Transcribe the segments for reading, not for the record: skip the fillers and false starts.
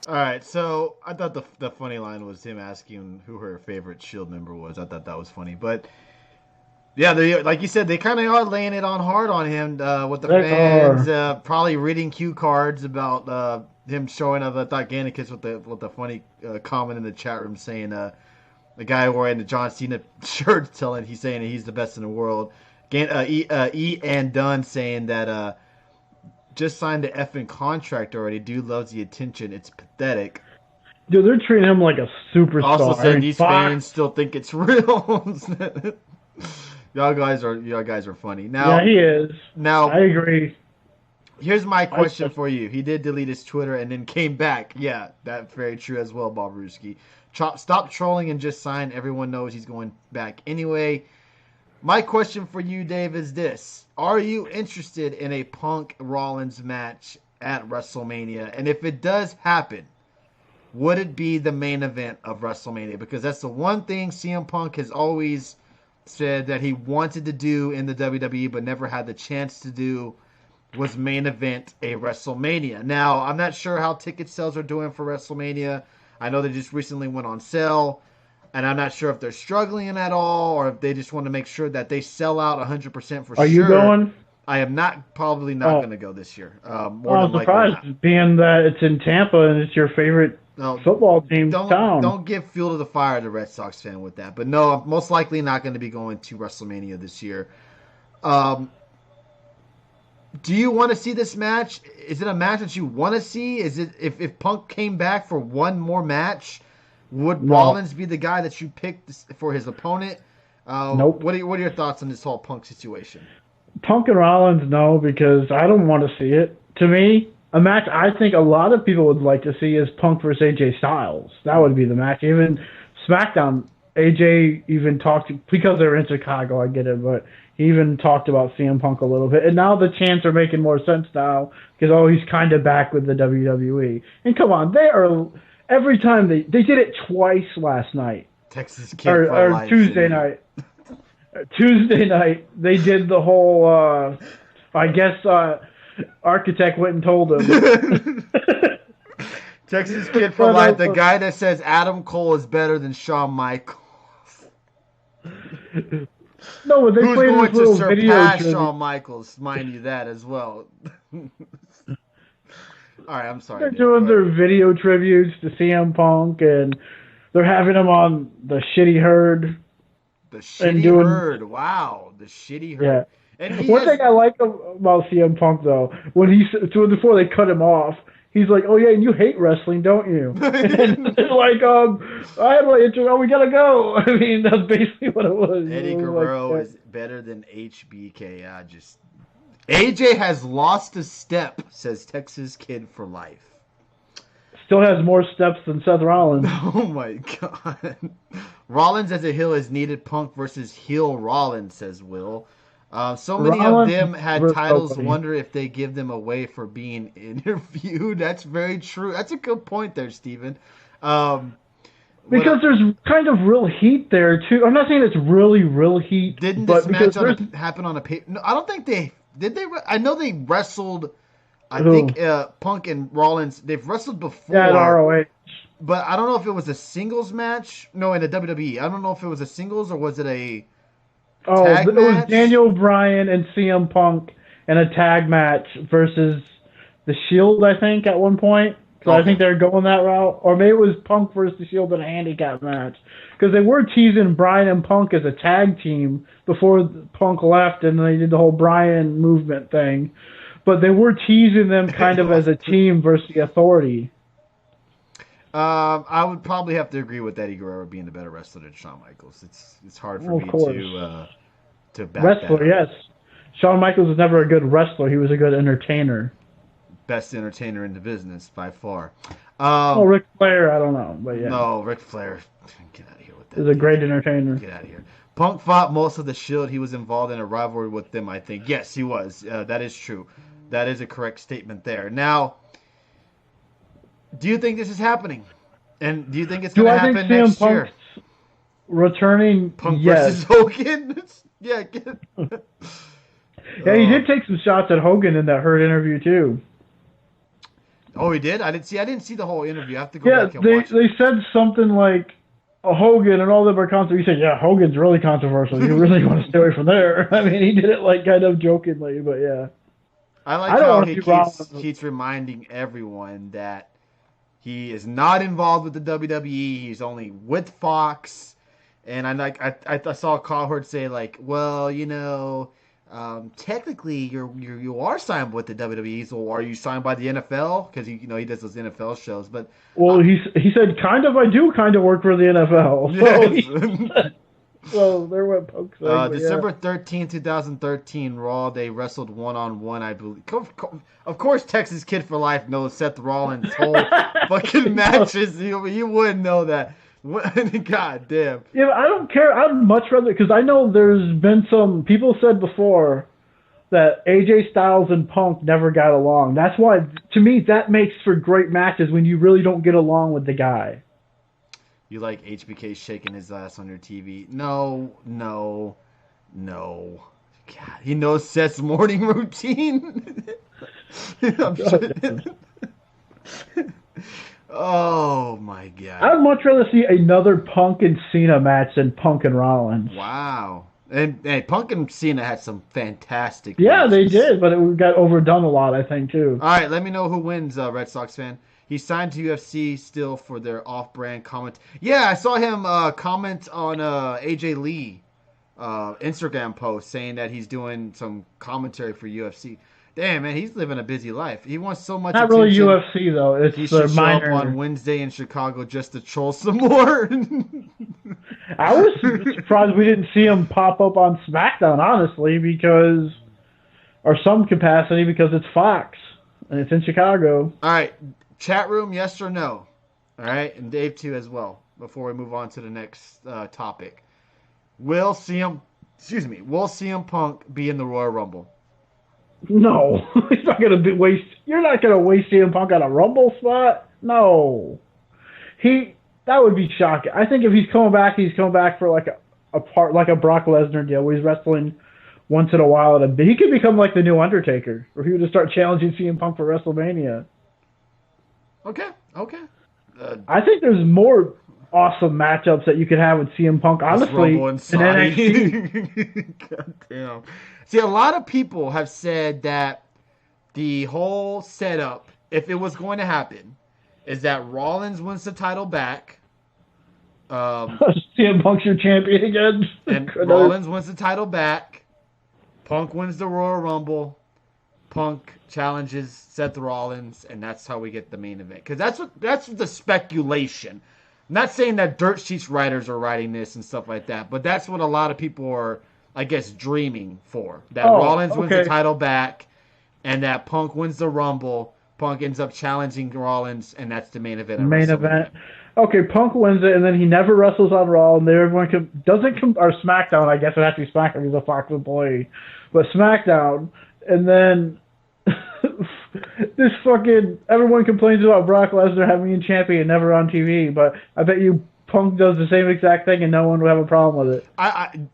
All right, so I thought the funny line was him asking who her favorite Shield member was. I thought that was funny, but yeah, they like you said, they kind of are laying it on hard on him with the They fans, are. probably reading cue cards about him showing up. I thought Gannicus with the funny comment in the chat room saying the guy wearing the John Cena shirt he's saying he's the best in the world. E and Dunn saying that just signed the effing contract already. Dude loves the attention. It's pathetic. Dude, they're treating him like a Also superstar. I saying mean, these Fox. fans still think it's real. Y'all guys are funny. Yeah, he is. I Now agree. here's my I question for you. He did delete his Twitter and then came back. Yeah, that's very true as well, Bob Ruski. Stop trolling and just sign. Everyone knows he's going back anyway. My question for you, Dave, is this: are you interested in a Punk Rollins match at WrestleMania? And if it does happen, would it be the main event of WrestleMania? Because that's the one thing CM Punk has always said that he wanted to do in the WWE but never had the chance to do was main event a WrestleMania. Now, I'm not sure how ticket sales are doing for WrestleMania. I know they just recently went on sale, and I'm not sure if they're struggling at all or if they just want to make sure that they sell out 100% for Are you sure. going? I am probably not Oh, going to go this year. More well, than I'm likely surprised, not. being that it's in Tampa and it's your favorite No, football team's town. don't give fuel to the fire to Red Sox fan with that. But no, I'm most likely not going to be going to WrestleMania this year. Um, do you want to see this match? Is it a match that you want to see? Is it if Punk came back for one more match, would No, Rollins be the guy that you picked for his opponent? nope. What are your thoughts on this whole Punk situation? Punk and Rollins, no, because I don't want to see it. To me, a match I think a lot of people would like to see is Punk versus AJ Styles. That would be the match. Even SmackDown, AJ even talked because they're in Chicago. I get it, but he even talked about CM Punk a little bit. And now the chants are making more sense now because he's kind of back with the WWE. And come on, they are every time they did it twice last night Texas Kid or for life, Tuesday indeed. night. Tuesday night they did the whole. I guess architect went and told him. Texas Kid for but life, the guy that says Adam Cole is better than Shawn Michaels. no, but they Who's played going this to little video surpass tribute. Shawn Michaels? Mind you, that as well. All right, I'm sorry, They're Dave. Go doing ahead. their video tributes to CM Punk, and they're having him on the Shitty Herd The and shitty doing herd. Wow, the shitty yeah. herd. And he One thing has. I like about CM Punk though, when so before they cut him off, he's like, "Oh yeah, and you hate wrestling, don't you?" And they're like, I had my intro. Oh, we gotta go." I mean, that's basically what it was. It Eddie was like, Guerrero is better than HBK. I just AJ has lost a step, says Texas Kid for life. still has more steps than Seth Rollins. Oh my god. Rollins as a heel is needed. Punk versus heel Rollins, says Will. So many of Rollins them had versus titles. nobody. Wonder if they give them away for being interviewed. That's very true. That's a good point there, Steven. Um, Because what there's kind of real heat there too. I'm not saying it's really real heat, didn't this but because match there's happen on a pay? No, I don't think they did. I know they wrestled. I who think Punk and Rollins. They've wrestled at before, ROH. but I don't know if it was a singles match. No, in the WWE. I don't know if it was a singles or was it a Oh, tag it was match. Daniel Bryan and CM Punk in a tag match versus the Shield, I think, at one point. So I think Okay. they're going that route, or maybe it was Punk versus the Shield in a handicap match because they were teasing Bryan and Punk as a tag team before Punk left, and they did the whole Bryan movement thing. But they were teasing them kind of as a team versus the Authority. I would probably have to agree with Eddie Guerrero being the better wrestler than Shawn Michaels. It's hard for Well, of me course, to back that wrestler, up. yes. Shawn Michaels was never a good wrestler. He was a good entertainer. Best entertainer in the business by far. Well, Um, Ric Flair, I don't know, but yeah, no, Ric Flair, get out of here with is that a dude. great entertainer. Get out of here. Punk fought most of the Shield. He was involved in a rivalry with them. I think. Yes, he was. That is true. That is a correct statement there. Now, do you think this is happening? And do you think it's going Do to I think happen CM next Punk's year? returning? Punk Yes. versus Hogan. Yeah. Yeah, he Oh, did take some shots at Hogan in that Hurt interview too. Oh, he did. I didn't see the whole interview. I have to go Yeah, back and they watch they said something like Hogan and all them are controversial. He said, "Yeah, Hogan's really controversial. You it. really want to stay away from there." I mean, he did it like kind of jokingly, but yeah, I like I don't how want to he see Rollins. keeps reminding everyone that he is not involved with the WWE. He's only with Fox. And I saw Cowherd say like, well, technically you are signed with the WWE. So are you signed by the NFL? Because he does those NFL shows. But Well, uh, he said kind of. I do kind of work for the NFL, so yes. so there went Punk saying, but yeah. December 2013, Raw, they wrestled one-on-one, I believe. Of course, Texas Kid for Life knows Seth Rollins' whole fucking matches. You wouldn't know that. God damn. Yeah, but I don't care. I'd much rather because I know there's been some people said before that AJ Styles and Punk never got along. That's why, to me, that makes for great matches when you really don't get along with the guy. You like HBK shaking his ass on your TV? No, no, no. God, he knows Seth's morning routine. I'm sure. Oh my god. I'd much rather see another Punk and Cena match than Punk and Rollins. Wow. And hey, Punk and Cena had some fantastic Yeah, they matches. did, but it got overdone a lot, I think, too. All right, let me know who wins, Red Sox fan. He signed to UFC still for their off-brand comment. Yeah, I saw him comment on AJ Lee Instagram post saying that he's doing some commentary for UFC. Damn, man, he's living a busy life. He wants so much Not attention. really UFC, though. It's He the should show up minor. on Wednesday in Chicago just to troll some more. I was surprised we didn't see him pop up on SmackDown, honestly, because, or some capacity, because it's Fox and it's in Chicago. All right, chat room, yes or no? All right, and Dave too as well. Before we move on to the next topic, will CM Punk be in the Royal Rumble? No, he's not gonna be waste. You're not gonna waste CM Punk on a Rumble spot. No, that would be shocking. I think if he's coming back for like a part like a Brock Lesnar deal where he's wrestling once in a while. He could become like the new Undertaker, or he would just start challenging CM Punk for WrestleMania. Okay. I think there's more awesome matchups that you could have with CM Punk, honestly, in NXT. God damn. See, a lot of people have said that the whole setup, if it was going to happen, is that Rollins wins the title back. CM Punk's your champion again. And Rollins wins the title back. Punk wins the Royal Rumble. Punk challenges Seth Rollins, and that's how we get the main event. Because that's the speculation. I'm not saying that dirt sheets writers are writing this and stuff like that, but that's what a lot of people are, I guess, dreaming for. That Rollins wins the title back, and that Punk wins the Rumble. Punk ends up challenging Rollins, and that's the main event. Main event. Okay, Punk wins it, and then he never wrestles on Raw, and everyone or SmackDown. I guess it has to be SmackDown. He's a Fox employee, but SmackDown, and then this fucking everyone complains about Brock Lesnar having a champion never on TV, but I bet you Punk does the same exact thing, and no one would have a problem with it.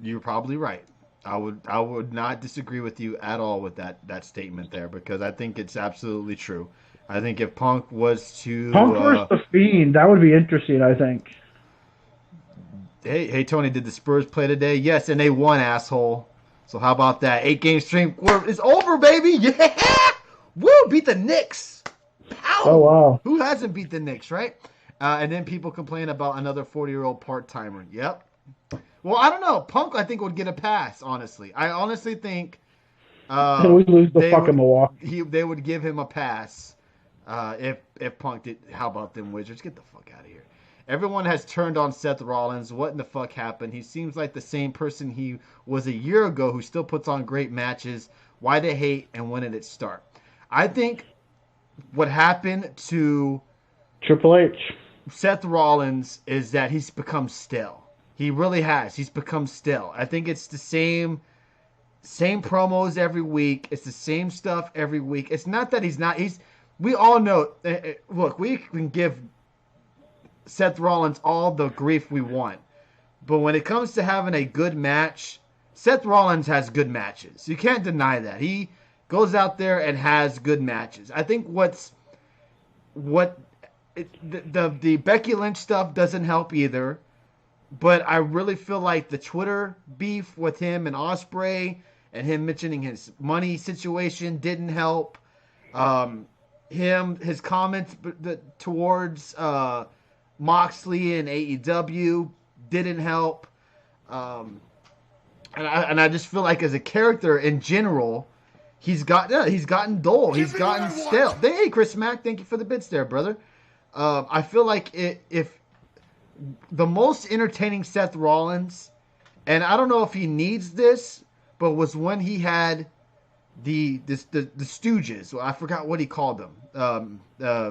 You're probably right. I would not disagree with you at all with that statement there, because I think it's absolutely true. I think if Punk was to Punk versus the Fiend, that would be interesting. I think. Hey Tony, did the Spurs play today? Yes, and they won, asshole. So how about that? 8-game streak is over, baby. Yeah, woo! Beat the Knicks. Pow! Oh wow! Who hasn't beat the Knicks, right? And then people complain about another 40-year-old part-timer. Yep. Well, I don't know. Punk, I think, would get a pass. Honestly, I honestly think we lose the fucking Milwaukee. They would give him a pass if Punk did. How about them Wizards? Get the fuck out of here. Everyone has turned on Seth Rollins. What in the fuck happened? He seems like the same person he was a year ago, who still puts on great matches. Why the hate, and when did it start? I think what happened to Triple H, Seth Rollins, is that he's become stale. He really has. He's become stale. I think it's the same promos every week. It's the same stuff every week. It's not that he's not. We all know. Look, we can give Seth Rollins all the grief we want, but when it comes to having a good match, Seth Rollins has good matches. You can't deny that. He goes out there and has good matches. I think what's what the Becky Lynch stuff doesn't help either. But I really feel like the Twitter beef with him and Ospreay and him mentioning his money situation didn't help. His comments towards Moxley and AEW didn't help. And I just feel like as a character in general, he's gotten dull. He's gotten stale. Hey, Chris Mack, thank you for the bits there, brother. I feel like if the most entertaining Seth Rollins, and I don't know if he needs this, but was when he had the Stooges. Well, I forgot what he called them.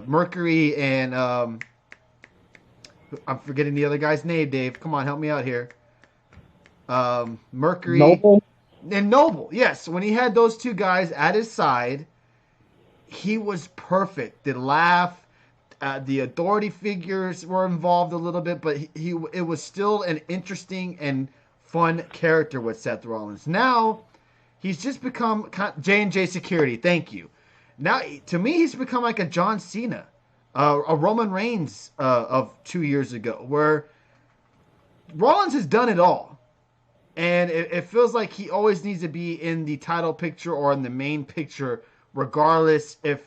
Mercury and I'm forgetting the other guy's name. Dave, come on, help me out here. Mercury Noble and Noble. Yes, when he had those two guys at his side, he was perfect. The laugh. The authority figures were involved a little bit, but it was still an interesting and fun character with Seth Rollins. Now, he's just become J&J Security. Thank you. Now, to me, he's become like a John Cena, a Roman Reigns of 2 years ago, where Rollins has done it all. And it feels like he always needs to be in the title picture or in the main picture, regardless if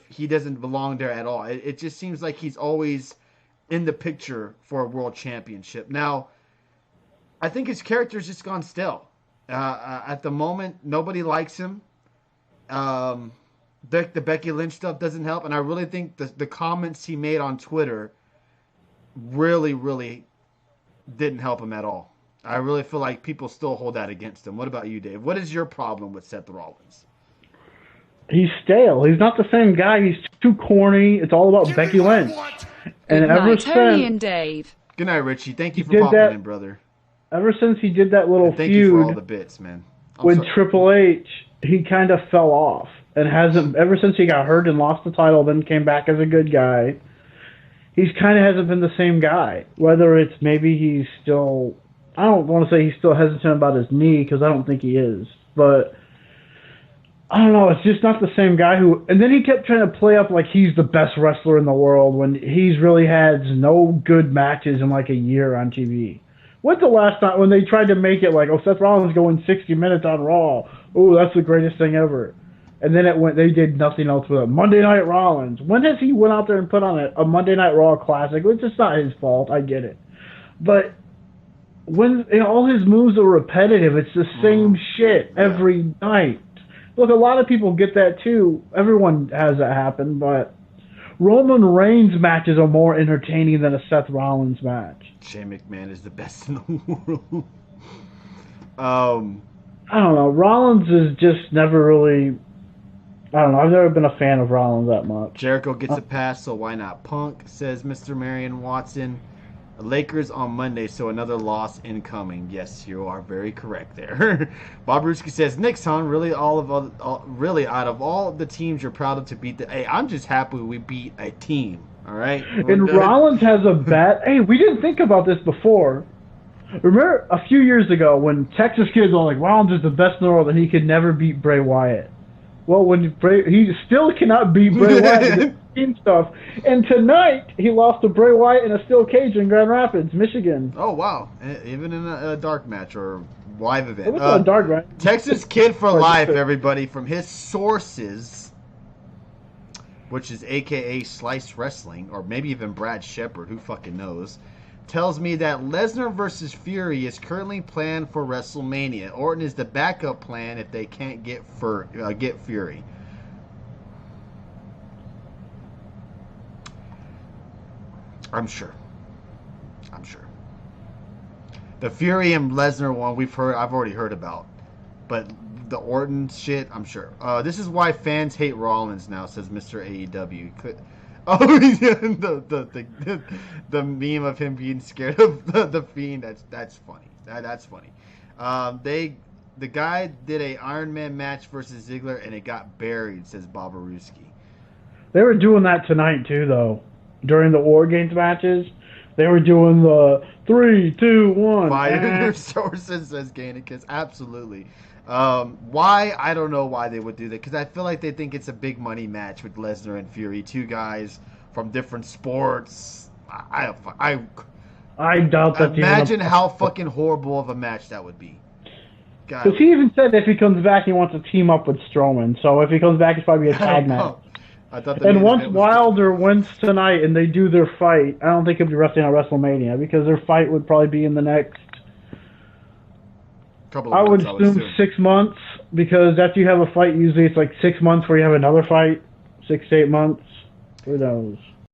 he doesn't belong there at all. It just seems like he's always in the picture for a world championship. Now, I think his character's just gone stale. At the moment, nobody likes him. The Becky Lynch stuff doesn't help. And I really think the comments he made on Twitter really, really didn't help him at all. I really feel like people still hold that against him. What about you, Dave? What is your problem with Seth Rollins? He's stale. He's not the same guy. He's too corny. It's all about Becky Lynch. And Good ever night, Tony since and Dave. Good night, Richie. Thank you for popping in, brother. Ever since he did that little thank you for all the feud bits, man. with Triple H, he kind of fell off and hasn't. Ever since he got hurt and lost the title, then came back as a good guy. He's kind of hasn't been the same guy. Whether it's maybe he's still. I don't want to say he's still hesitant about his knee because I don't think he is, but. I don't know, it's just not the same guy who... And then he kept trying to play up like he's the best wrestler in the world when he's really had no good matches in like a year on TV. When's the last time when they tried to make it like, oh, Seth Rollins going 60 minutes on Raw. Oh, that's the greatest thing ever. And then they did nothing else with it. Monday Night Rollins. When has he went out there and put on a Monday Night Raw classic? Which is not his fault, I get it. But when all his moves are repetitive, it's the same shit every night. Look, a lot of people get that too. Everyone has that happen, but Roman Reigns matches are more entertaining than a Seth Rollins match. Shane McMahon is the best in the world. I don't know. Rollins is just never really... I don't know. I've never been a fan of Rollins that much. Jericho gets a pass, so why not Punk, says Mr. Marion Watson. Lakers on Monday, so another loss incoming. Yes, you are very correct there. Bob Ruski says, Knicks, hon, really really out of all the teams you're proud of to beat the... Hey, I'm just happy we beat a team, all right? And Rollins has a bet. Hey, we didn't think about this before. Remember a few years ago when Texas kids were like, Rollins is the best in the world and he could never beat Bray Wyatt. Well, he still cannot beat Bray Wyatt in stuff. And tonight, he lost to Bray Wyatt in a steel cage in Grand Rapids, Michigan. Oh, wow. Even in a dark match or live event. It was a dark match. Texas Kid for Life, everybody, from his sources, which is a.k.a. Slice Wrestling, or maybe even Brad Shepard, who fucking knows, tells me that Lesnar versus Fury is currently planned for WrestleMania. Orton is the backup plan if they can't get Fury. I'm sure. The Fury and Lesnar one I've already heard about. But the Orton shit, I'm sure. This is why fans hate Rollins now, says Mr. AEW. The meme of him being scared of the Fiend. That's funny. That's funny. The guy did a Iron Man match versus Ziggler and it got buried, says Bobaruski. They were doing that tonight too, though. During the War Games matches, they were doing the 3, 2, 1. Fire sources, says Gainikas. Absolutely. Why? I don't know why they would do that, because I feel like they think it's a big money match with Lesnar and Fury, two guys from different sports. I doubt that. imagine how fucking horrible of a match that would be. Because he even said if he comes back, he wants to team up with Strowman. So if he comes back, it's probably a tag match. I thought and once Wilder wins tonight and they do their fight, I don't think he'll be wrestling at WrestleMania because their fight would probably be in the next. I would assume 6 months, because after you have a fight, usually it's like 6 months where you have another fight. 6 to 8 months. Who knows?